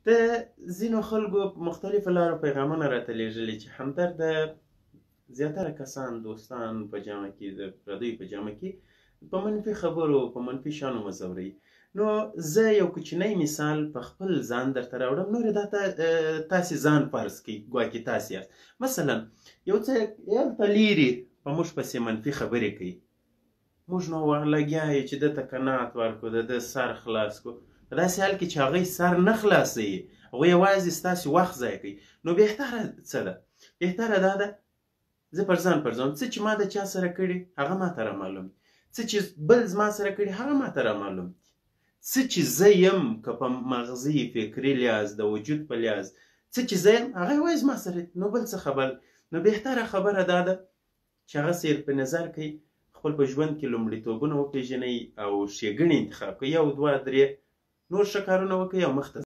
د ځینو خلکو په مختلفو لارو پیغامونه راته لېږلي چې همدرد د زیاتره کسان دوستان په جامه کې د پردیو په جامه کې په منفي خبرو په منفي شیانو مځوروي. نو زه یو کوچنی مثال په خپل ځان درته راوړم، نور دا تاسې ځان فرض کړئ ګواکې تاسې یاست. مثلا یو څه هلته لیرې په موږ پسې منفي خبرې کوي، موږ نو لګیا یو چې ده ته قناعت ورکړو، د ده سر خلاص کړو. په داسې حال کې چې هغوی سر نه خلاصوي، هغوی یوازې ستاسې وخت ضایع کوي. نو بهتره څه ده؟ بهتره دا ده زه پر ځان پرځوم، څه چې ما د چا سره کړي هغه ما ته رامعلوم دي، څه چې بل زما سره کړي هغه ما ته رامعلوم دي، څه چې زه یم که په مغزي فکري لحاظ د وجود په لحاظ څه چې زه یم هغه یوازې زما سره دي، نو بل څه خبر. نو بهتره خبره دا ده چې هغه سیر په نظر کوي، خپل په ژوند کې لومړیتوبونه وپېژنئ او ښېګڼې انتخاب کړئ، 1 2 3 نور ښه کارونه وکړئ او مخته